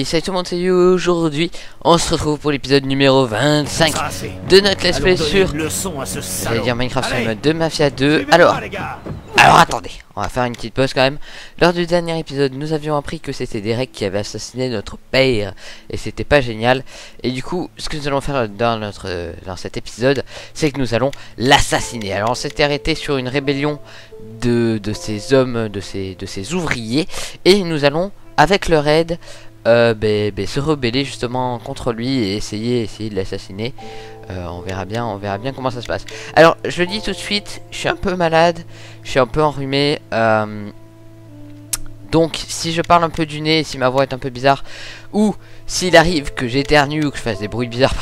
Oui, salut tout le monde, c'est You. Aujourd'hui, on se retrouve pour l'épisode numéro 25 de notre let's play sur, j'allais dire Minecraft sur le mode de Mafia 2. Alors attendez, on va faire une petite pause quand même. Lors du dernier épisode, nous avions appris que c'était Derek qui avait assassiné notre père et c'était pas génial. Et du coup, ce que nous allons faire dans cet épisode, c'est que nous allons l'assassiner. Alors on s'était arrêté sur une rébellion de ces hommes, de ces ouvriers, et nous allons avec leur aide se rebeller justement contre lui et essayer de l'assassiner. On verra bien comment ça se passe. Alors je le dis tout de suite, je suis un peu malade, je suis un peu enrhumé, donc si je parle un peu du nez, si ma voix est un peu bizarre, ou s'il arrive que j'éternue ou que je fasse des bruits bizarres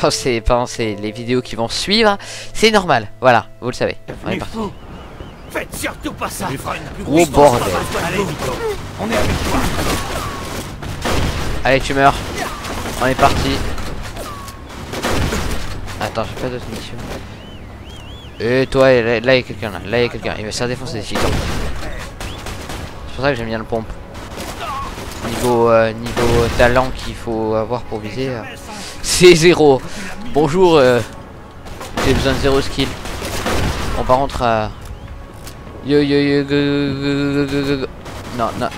pendant les vidéos qui vont suivre, c'est normal, voilà, vous le savez. On est parti. Faites surtout pas ça. Oh bordel. Allez, Vito, on est avec toi. Allez, tu meurs. On est parti. Attends, j'ai pas d'autres missions. Et toi, là il y a quelqu'un là. Là il y a quelqu'un. Il va se faire défoncer des titans. C'est pour ça que j'aime bien le pompe. Niveau talent qu'il faut avoir pour viser, c'est 0. Bonjour. J'ai besoin de 0 skill. Bon, par contre, yo. Non.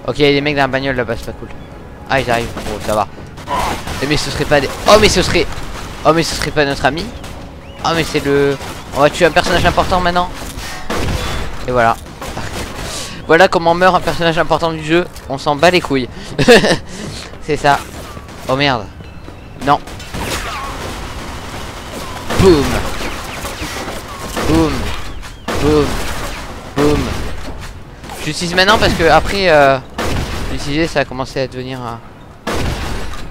Ok, il y a des mecs dans la bagnole là-bas, c'est pas cool. Ah, ils arrivent. Bon, ça va. Mais ce serait pas des... Oh mais ce serait pas notre ami. Oh mais c'est le... On va tuer un personnage important maintenant. Et voilà. Voilà comment meurt un personnage important du jeu. On s'en bat les couilles. C'est ça. Oh merde. Non. Boum. Boum. Boum. Boum. J'utilise maintenant parce que après l'utiliser ça a commencé à devenir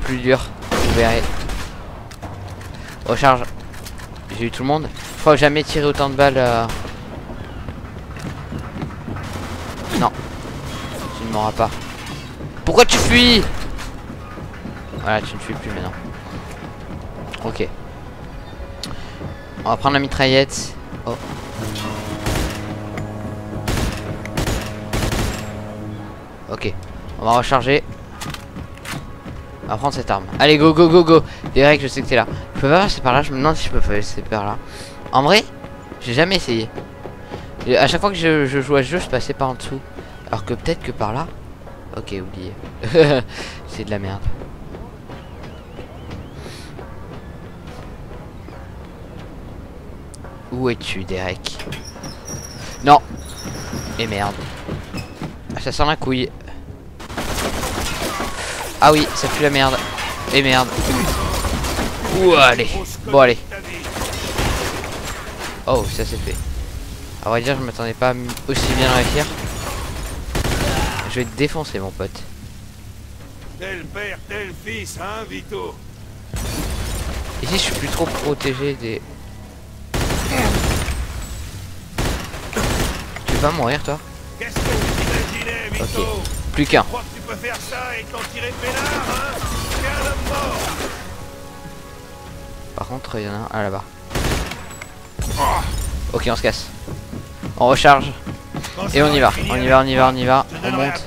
plus dur. Vous verrez. Recharge. J'ai eu tout le monde. Je crois que jamais tiré autant de balles. Non. Tu ne m'auras pas. Pourquoi tu fuis? Voilà, tu ne fuis plus maintenant. Ok. On va prendre la mitraillette. Oh. Ok. On va recharger. On va prendre cette arme. Allez, go. Derek, je sais que t'es là. Je peux pas passer par là. Je me demande si je peux passer par là. En vrai, j'ai jamais essayé. Et à chaque fois que je joue à ce jeu, je passais par en dessous. Alors que peut-être que par là. Ok, oublié. C'est de la merde. Où es-tu, Derek? Non. Et merde. Ah, ça sent la couille. Ah oui, ça pue la merde. Et merde. Ouh, allez. Bon, allez. Oh, ça c'est fait. À vrai dire, je m'attendais pas aussi bien à réussir. Je vais te défoncer, mon pote. Tel père, tel fils, hein, Vito? Ici, je suis plus trop protégé des... Tu vas mourir, toi? Qu'est-ce que vous imaginez, Vito? Ok. Plus qu'un. Tu crois que tu peux faire ça et t'en tirer peinard, hein? T'es un homme mort. Par contre, il y en a un là-bas. Ok, on se casse. On recharge. Et on y va. On y va. On monte.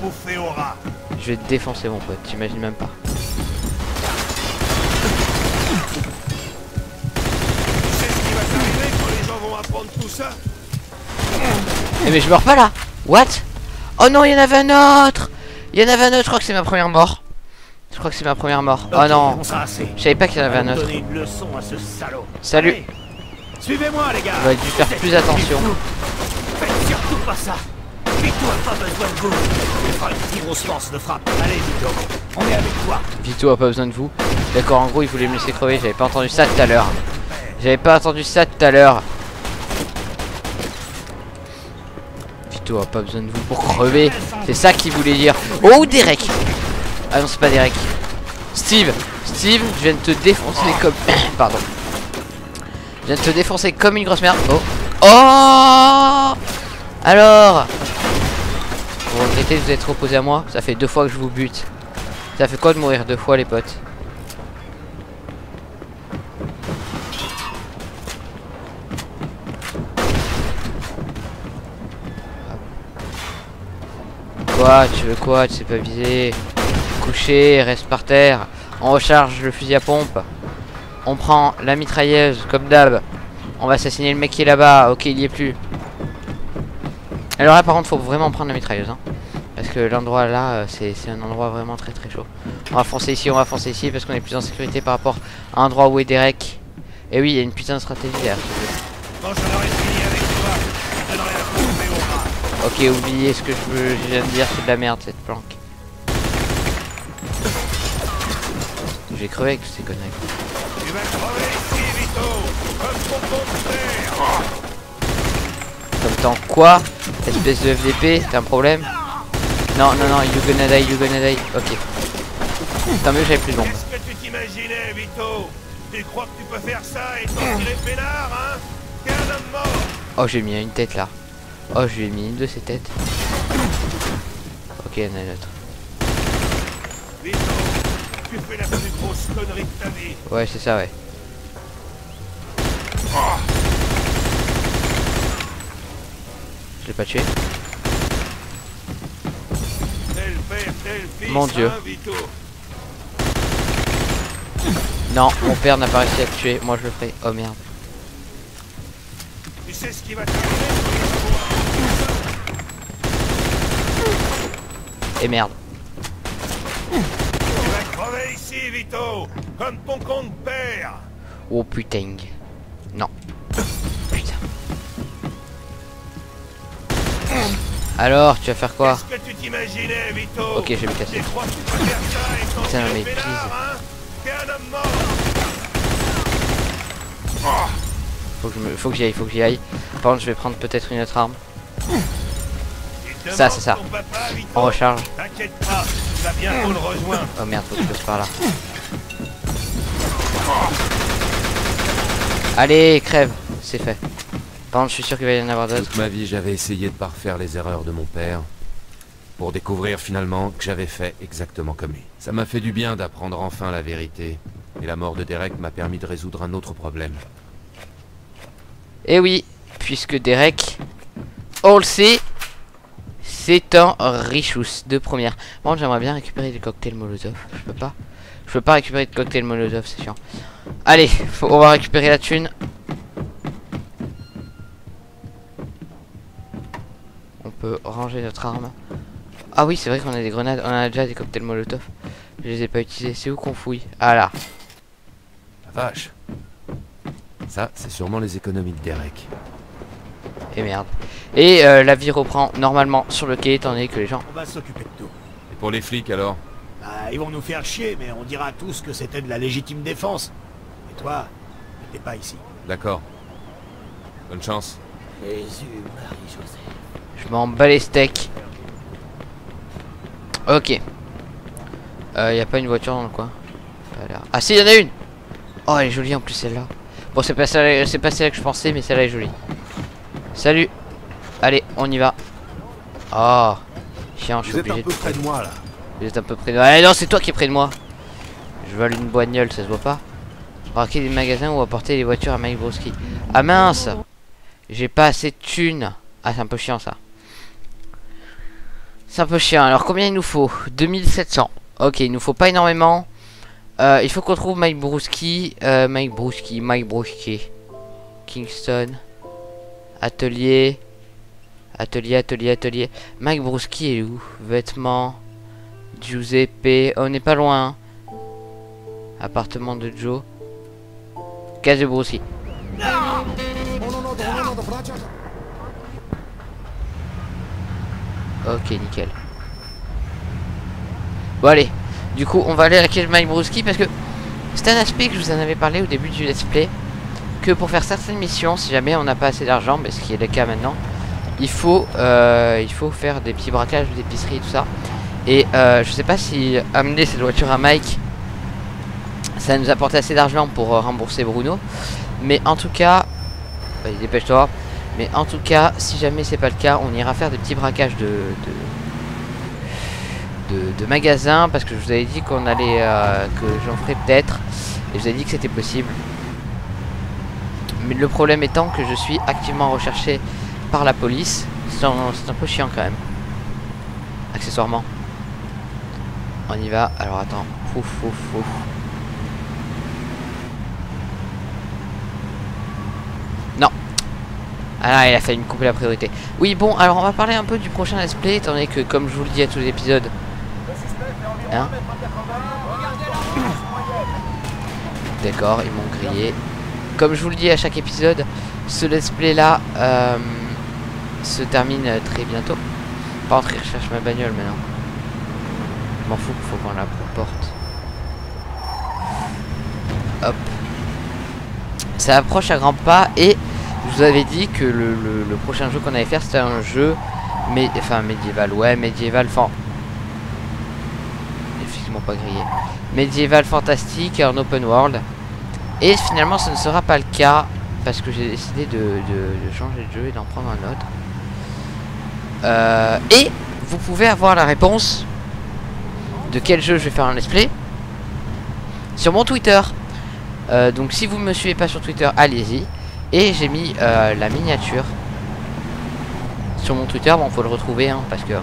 Je vais te défoncer, mon pote. T'imagines même pas. Tu sais ce qui va t'arriver quand les gens vont apprendre tout ça? Mais je meurs pas là. What? Oh non, il y en avait un autre. Je crois que c'est ma première mort. Oh non. Je savais pas qu'il y en avait un autre. Salut. Allez, suivez-moi, les gars. On va dû faire plus attention. Faites surtout pas ça. Vito a pas besoin de vous. Il fera une petite grosse force de frappe. Allez, Vito, on est avec toi. Vito a pas besoin de vous. D'accord, en gros, il voulait me laisser crever. J'avais pas entendu ça tout à l'heure. Vito a pas besoin de vous pour crever. C'est ça qu'il voulait dire. Oh, Derek. Ah non, c'est pas Derek. Steve, je viens de te défoncer comme... Pardon. Je viens de te défoncer comme une grosse merde. Oh. Alors, vous regrettez de vous être opposé à moi? Ça fait 2 fois que je vous bute. Ça fait quoi de mourir 2 fois, les potes? Quoi? Tu veux quoi? Tu sais pas viser. Couché, reste par terre. On recharge le fusil à pompe. On prend la mitrailleuse, comme d'hab. On va assassiner le mec qui est là-bas. Ok, il y est plus. Alors là, par contre, faut vraiment prendre la mitrailleuse. Hein. Parce que l'endroit là, c'est un endroit vraiment très très chaud. On va foncer ici, parce qu'on est plus en sécurité par rapport à un endroit où est Derek. Et oui, il y a une putain de stratégie derrière. Quand j'en aurai fini avec toi, je donnerai un coup de pied au bras. Ok, oubliez ce que je viens de dire, c'est de la merde cette planque. J'ai crevé avec toutes ces conneries. Tu vas crever ici, Vito, comme ton compère. Comme tant quoi? Espèce de FDP, t'as un problème? Non, non, non, you gonna die, ok. Tant mieux, j'avais plus de bombes. Qu'est-ce que tu t'imaginais, Vito? Tu crois que tu peux faire ça et t'en tirer peinard, hein? T'es un homme mort. Oh, j'ai mis une tête là. Oh, je lui ai mis une de ces têtes. Ok, il y en a une autre. Vito, tu fais la plus grosse connerie de ta vie. Ouais, c'est ça, ouais. Je l'ai pas tué. Tel père, tel fils, Mon Dieu. hein, Vito? Non, mon père n'a pas réussi à le tuer. Moi, je le ferai. Oh merde. Tu sais ce qui va t'arriver? Et merde. Tu vas crever ici, Vito, comme ton compère. Oh putain. Non. Putain. Alors, tu vas faire quoi? Qu'est-ce que tu t'imaginais, Vito? Ok, je vais me casser. Tu crois que tu peux faire ça et t'en Putain, tirer mais peinard, please. hein? T'es un homme mort. Faut que j'y aille. Par contre, je vais prendre peut-être une autre arme. Il Ça, demande c'est ça. ton papa, Vito. On recharge. T'inquiète pas, tu vas bientôt le rejoindre. Oh merde, faut que je passe par là. Allez, crève. C'est fait. Par contre, je suis sûr qu'il va y en avoir d'autres. Toute ma vie, j'avais essayé de parfaire les erreurs de mon père, pour découvrir finalement que j'avais fait exactement comme lui. Ça m'a fait du bien d'apprendre enfin la vérité, et la mort de Derek m'a permis de résoudre un autre problème. Et oui, puisque Derek, on le sait, c'est un richous de première. Bon, j'aimerais bien récupérer des cocktails Molotov. Je peux pas récupérer de cocktails Molotov, c'est chiant. Allez, on va récupérer la thune. On peut ranger notre arme. Ah oui, c'est vrai qu'on a des grenades. On a déjà des cocktails Molotov. Je les ai pas utilisés. C'est où qu'on fouille? Ah là. La vache. Ça, c'est sûrement les économies de Derek. Et merde. Et la vie reprend normalement sur le quai, étant donné que les gens... On va s'occuper de tout. Et pour les flics alors? Bah, ils vont nous faire chier, mais on dira tous que c'était de la légitime défense. Et toi, t'es pas ici. D'accord. Bonne chance. Jésus, Marie-Josée. Je m'en bats les steaks. Ok. Y a pas une voiture dans le coin? Ah si, y en a une. Oh, elle est jolie en plus celle-là. Bon, c'est pas celle-là que je pensais, mais celle-là est jolie. Salut. Allez, on y va. Oh, chiant, je suis obligé de... près de moi là. Vous êtes un peu près de moi. Ah non, c'est toi qui es près de moi. Je vole une bagnole, ça se voit pas. Braquer des magasins ou apporter des voitures à Mike Broski. Ah mince. J'ai pas assez de thunes. Ah, c'est un peu chiant ça. C'est un peu chiant. Alors combien il nous faut? 2700. Ok, il nous faut pas énormément. Il faut qu'on trouve Mike Broski. Mike Broski. Kingston. Atelier. Mike Broski est où? Vêtements. Giuseppe. On n'est pas loin. Appartement de Joe. Case de Broski. Ok, nickel. Bon allez, du coup on va aller à la quai de Mike Broski parce que c'est un aspect que je vous en avais parlé au début du let's play, que pour faire certaines missions, si jamais on n'a pas assez d'argent, mais ce qui est le cas maintenant, il faut faire des petits braquages d'épicerie et tout ça. Et je sais pas si amener cette voiture à Mike, ça nous apporte assez d'argent pour rembourser Bruno, mais en tout cas, vas-y dépêche-toi. Mais en tout cas, si jamais c'est pas le cas, on ira faire des petits braquages de magasins, parce que je vous avais dit qu'on allait que j'en ferais peut-être, et je vous avais dit que c'était possible. Mais le problème étant que je suis activement recherché par la police, c'est un peu chiant quand même. accessoirement. On y va. Alors attends. Ouf, ouf, ouf. Non. Ah là, il a failli me couper la priorité. Oui, bon, alors on va parler un peu du prochain let's play, étant donné que, comme je vous le dis à tous les épisodes, hein, d'accord, ils m'ont grillé. Comme je vous le dis à chaque épisode, ce let's play là se termine très bientôt. Par contre, il recherche ma bagnole maintenant. Je m'en fous, faut qu'on la porte. Hop. Ça approche à grands pas et je vous avais dit que le prochain jeu qu'on allait faire c'était un jeu médiéval, ouais, médiéval, enfin, effectivement pas grillé, médiéval fantastique en open world. Et finalement ce ne sera pas le cas parce que j'ai décidé de changer de jeu et d'en prendre un autre. Et vous pouvez avoir la réponse de quel jeu je vais faire un let's play sur mon Twitter. Donc si vous me suivez pas sur Twitter, allez-y. Et j'ai mis la miniature sur mon Twitter. Bon, faut le retrouver hein, parce que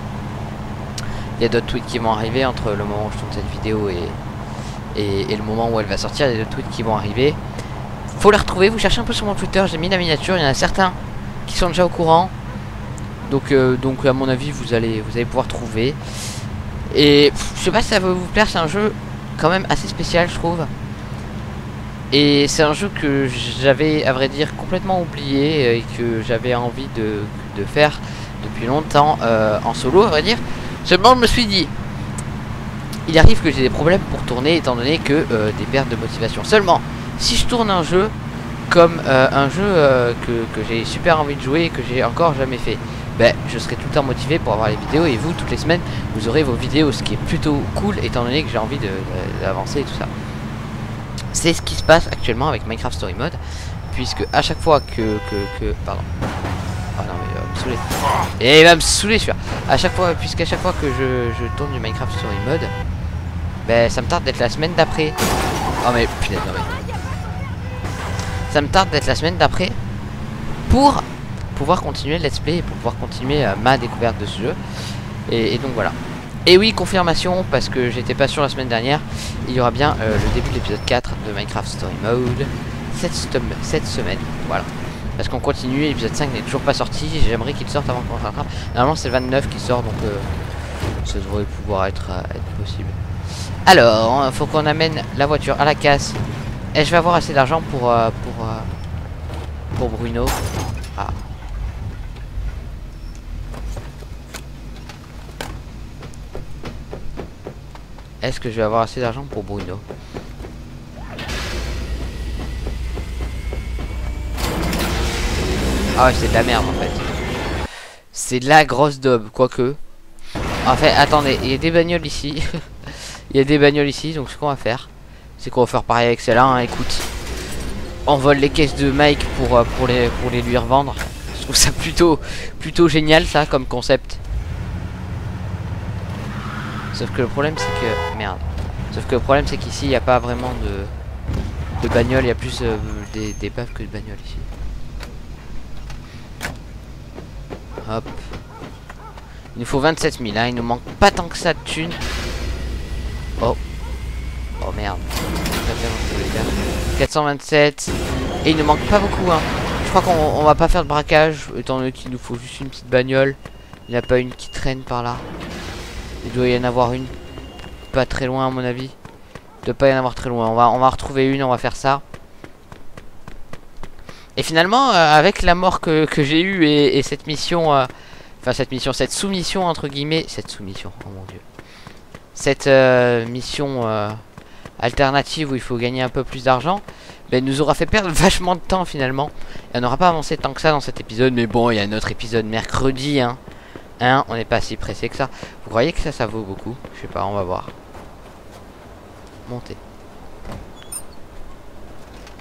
il y a d'autres tweets qui vont arriver entre le moment où je tourne cette vidéo et le moment où elle va sortir. Il y a d'autres tweets qui vont arriver. Faut les retrouver. Vous cherchez un peu sur mon Twitter. J'ai mis la miniature. Il y en a certains qui sont déjà au courant. Donc à mon avis vous allez pouvoir trouver. Et je sais pas si ça va vous plaire. C'est un jeu quand même assez spécial, je trouve. Et c'est un jeu que j'avais, à vrai dire, complètement oublié et que j'avais envie de faire depuis longtemps en solo, à vrai dire. Seulement, je me suis dit, il arrive que j'ai des problèmes pour tourner étant donné que des pertes de motivation. Seulement, si je tourne un jeu comme un jeu que j'ai super envie de jouer et que j'ai encore jamais fait, ben, je serai tout le temps motivé pour avoir les vidéos et vous, toutes les semaines, vous aurez vos vidéos, ce qui est plutôt cool étant donné que j'ai envie d'avancer et tout ça. C'est ce qui se passe actuellement avec Minecraft Story Mode, puisque à chaque fois pardon. Oh non mais il va me saouler. Et il va me saouler celui-là. À chaque fois, puisqu'à chaque fois que je tourne du Minecraft Story Mode, ben ça me tarde d'être la semaine d'après. Oh mais punaise, non mais. Ça me tarde d'être la semaine d'après pour pouvoir continuer le let's play et pour pouvoir continuer ma découverte de ce jeu. Et donc voilà. Et oui, confirmation, parce que j'étais pas sûr la semaine dernière, il y aura bien le début de l'épisode 4 de Minecraft Story Mode cette semaine, voilà. Parce qu'on continue, l'épisode 5 n'est toujours pas sorti, j'aimerais qu'il sorte avant qu'on se rattrape. Normalement c'est le 29 qui sort, donc ça devrait pouvoir être possible. Alors, faut qu'on amène la voiture à la casse. Et je vais avoir assez d'argent pour Bruno. Ah. Est-ce que je vais avoir assez d'argent pour Bruno? Ah ouais, c'est de la merde en fait. C'est de la grosse daube, quoique. En fait, attendez, il y a des bagnoles ici. Il y a des bagnoles ici, donc ce qu'on va faire, c'est qu'on va faire pareil avec celle-là, hein, écoute. On vole les caisses de Mike pour les lui revendre. Je trouve ça plutôt génial ça comme concept. Sauf que le problème c'est que... Merde. Sauf que le problème c'est qu'ici il n'y a pas vraiment de bagnole. Il y a plus d'épaves que de bagnoles ici. Hop. Il nous faut 27 000 hein. Il nous manque pas tant que ça de thunes. Oh. Oh merde. 427. Et il ne manque pas beaucoup hein. Je crois qu'on va pas faire de braquage étant donné qu'il nous faut juste une petite bagnole. Il n'y a pas une qui traîne par là. Il doit y en avoir une pas très loin à mon avis. Il doit pas y en avoir très loin. On va retrouver une, on va faire ça. Et finalement avec la mort que j'ai eue et cette mission enfin cette soumission entre guillemets. Cette soumission, oh mon dieu. Cette mission alternative où il faut gagner un peu plus d'argent, ben, nous aura fait perdre vachement de temps finalement. Et on n'aura pas avancé tant que ça dans cet épisode. Mais bon, il y a un autre épisode mercredi hein. On n'est pas si pressé que ça. Vous croyez que ça vaut beaucoup? Je sais pas, on va voir. Montez.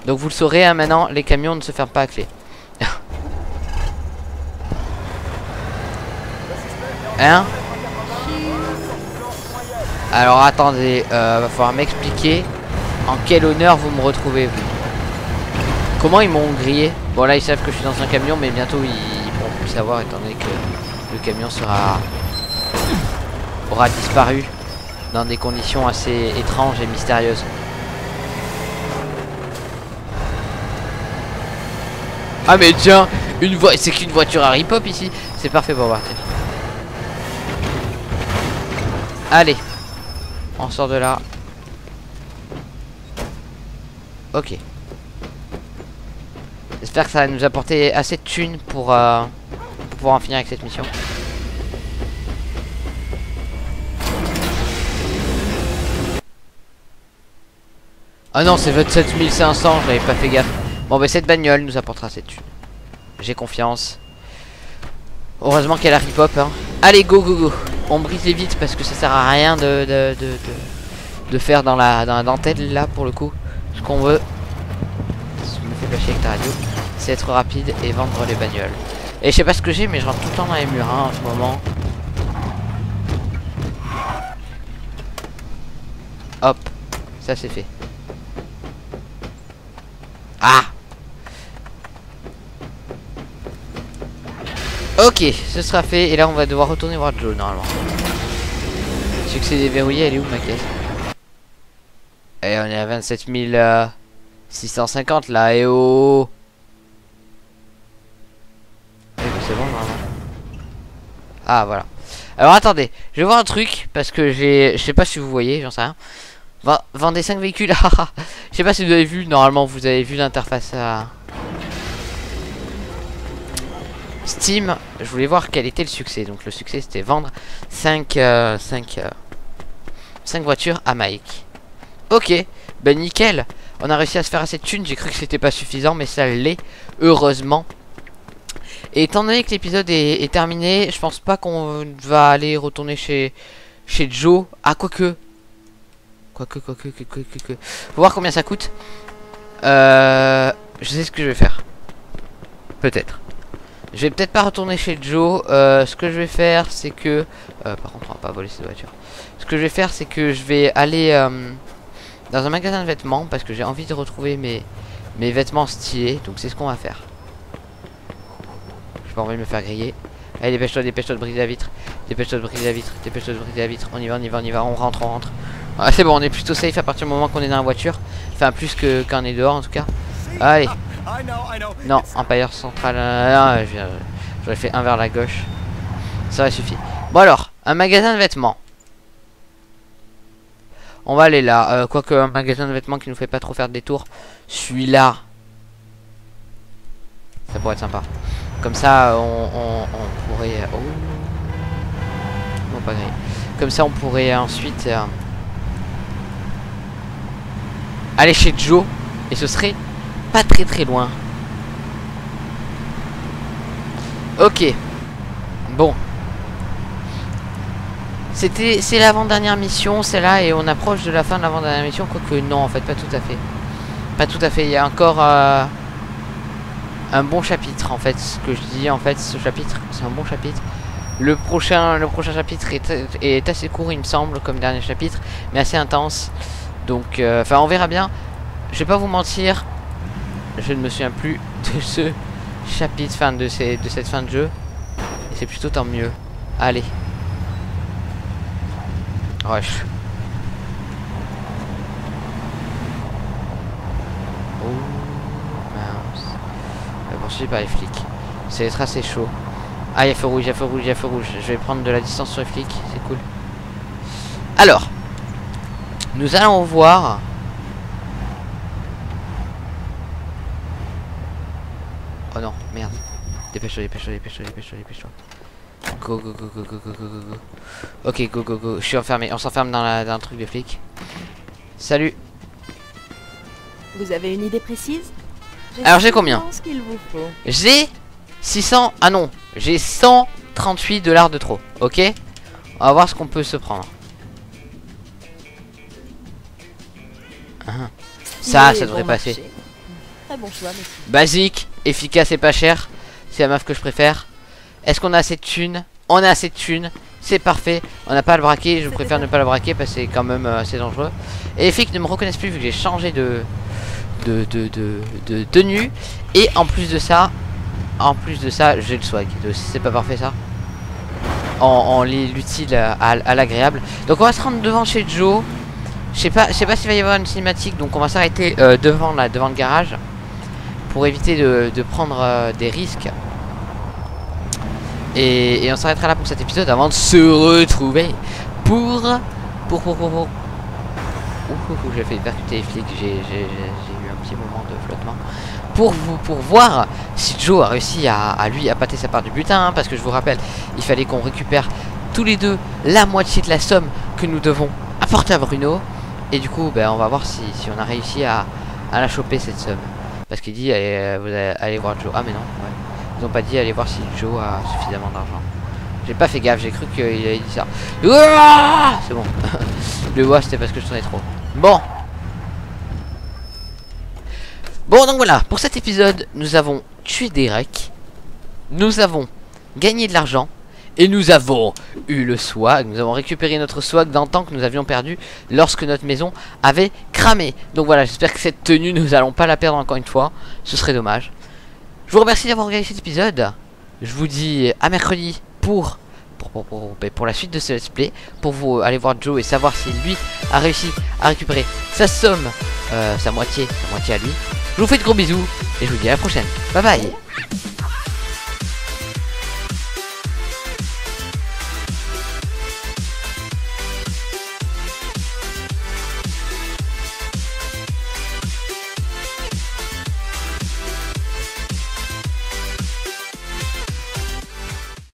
Donc vous le saurez hein, maintenant, les camions ne se ferment pas à clé. Hein? Alors attendez, va falloir m'expliquer en quel honneur vous me retrouvez vous. Comment ils m'ont grillé? Bon là ils savent que je suis dans un camion, mais bientôt ils pourront plus savoir étant donné que le camion sera aura disparu dans des conditions assez étranges et mystérieuses. Ah mais tiens, c'est qu'une voiture Harry Pop ici. C'est parfait pour partir. Allez, on sort de là. Ok. J'espère que ça va nous apporter assez de thunes pour pouvoir en finir avec cette mission. Ah non, c'est 27 500, j'avais pas fait gaffe. Bon bah cette bagnole nous apportera cette thune. J'ai confiance. Heureusement qu'elle a Harry Pop hein. Allez go go go. On brise les vitres parce que ça sert à rien de faire dans la dentelle là pour le coup. Ce qu'on veut, ce qui me fait lâcher avec ta radio, c'est être rapide et vendre les bagnoles. Et je sais pas ce que j'ai mais je rentre tout le temps dans les murs hein, en ce moment. Hop, ça c'est fait. Ah! Ok, ce sera fait. Et là, on va devoir retourner voir Joe, normalement. Succès déverrouillé, elle est où ma caisse? Et on est à 27 650 là, et oh! Oui, c'est bon, normalement. Ah, voilà. Alors, attendez, je vais voir un truc, parce que je sais pas si vous voyez, j'en sais rien. Vendez 5 véhicules. Je sais pas si vous avez vu, normalement vous avez vu l'interface à Steam. Je voulais voir quel était le succès. Donc le succès c'était vendre 5 voitures à Mike. Ok, ben nickel. On a réussi à se faire assez de thunes. J'ai cru que c'était pas suffisant mais ça l'est, heureusement. Et étant donné que l'épisode est terminé, je pense pas qu'on va aller retourner chez Joe. Ah quoique. Faut voir combien ça coûte. Je sais ce que je vais faire. Peut-être. Je vais peut-être pas retourner chez Joe. Ce que je vais faire, c'est que... par contre, on va pas voler cette voiture. Ce que je vais faire, c'est que je vais aller dans un magasin de vêtements. Parce que j'ai envie de retrouver mes vêtements stylés. Donc c'est ce qu'on va faire. J'ai pas envie de me faire griller. Allez, dépêche-toi de briser la vitre. Dépêche-toi de briser la vitre. Dépêche-toi de briser la vitre. On y va. On rentre. Ah, c'est bon, on est plutôt safe à partir du moment qu'on est dans la voiture. Enfin, plus qu'on est dehors en tout cas. Allez. Non, Empire Central. J'aurais fait un vers la gauche. Ça aurait suffi. Bon alors, un magasin de vêtements. On va aller là. Quoique un magasin de vêtements qui nous fait pas trop faire de détour. Celui-là. Ça pourrait être sympa. Comme ça, on pourrait... Oh. Non, pas grave. Comme ça, on pourrait ensuite... aller chez Joe. Et ce serait pas très loin. Ok. Bon. C'est l'avant-dernière mission, celle-là. Et on approche de la fin de l'avant-dernière mission. Quoique non, en fait, pas tout à fait. Pas tout à fait. Il y a encore... un bon chapitre en fait. Ce que je dis en fait, ce chapitre c'est un bon chapitre. Le prochain chapitre est assez court il me semble comme dernier chapitre, mais assez intense. Donc enfin on verra bien. Je vais pas vous mentir, je ne me souviens plus de ce chapitre, enfin de cette fin de jeu. Et c'est plutôt tant mieux. Allez. Rush. Poursuivi par les flics. C'est être assez chaud. Ah, il y a feu rouge. Je vais prendre de la distance sur les flics. C'est cool. Alors, nous allons voir. Oh non, merde. Dépêche-toi. Go. Ok, go. Je suis enfermé. On s'enferme dans le truc de flics. Salut. Vous avez une idée précise? Alors j'ai combien? J'ai 600. Ah non, j'ai 138 $ de trop. Ok. On va voir ce qu'on peut se prendre. Ça devrait passer. Très bon choix, monsieur. Basique, efficace et pas cher. C'est la meuf que je préfère. Est-ce qu'on a assez de thunes? On a assez de thunes. C'est parfait. On n'a pas à le braquer. Je préfère ne pas le braquer parce que c'est quand même assez dangereux. Et les flics ne me reconnaissent plus vu que j'ai changé de tenue. Et en plus de ça j'ai le swag. C'est pas parfait ça? en l'utile à l'agréable. Donc on va se rendre devant chez Joe. Je sais pas s'il va y avoir une cinématique, donc on va s'arrêter devant le garage pour éviter de prendre des risques. Et on s'arrêtera là pour cet épisode avant de se retrouver pour j'ai fait percuter les flics, j'ai eu un petit moment de flottement pour voir si Joe a réussi à lui appâter sa part du butin, hein, parce que je vous rappelle, il fallait qu'on récupère tous les deux la moitié de la somme que nous devons apporter à Bruno. Et du coup on va voir si on a réussi à la choper cette somme, parce qu'il dit allez voir Joe. Ah mais non, ouais. Ils ont pas dit aller voir si Joe a suffisamment d'argent. J'ai pas fait gaffe, j'ai cru qu'il avait dit ça. C'est bon. Le voix c'était parce que je tournais trop. Bon, donc voilà, pour cet épisode, nous avons tué Derek, nous avons gagné de l'argent, et nous avons eu le swag. Nous avons récupéré notre swag d'antan que nous avions perdu lorsque notre maison avait cramé. Donc voilà, j'espère que cette tenue, nous allons pas la perdre encore une fois. Ce serait dommage. Je vous remercie d'avoir regardé cet épisode. Je vous dis à mercredi pour la suite de ce let's play, pour vous aller voir Joe et savoir si lui a réussi à récupérer sa somme, sa moitié à lui. Je vous fais de gros bisous et je vous dis à la prochaine. Bye bye.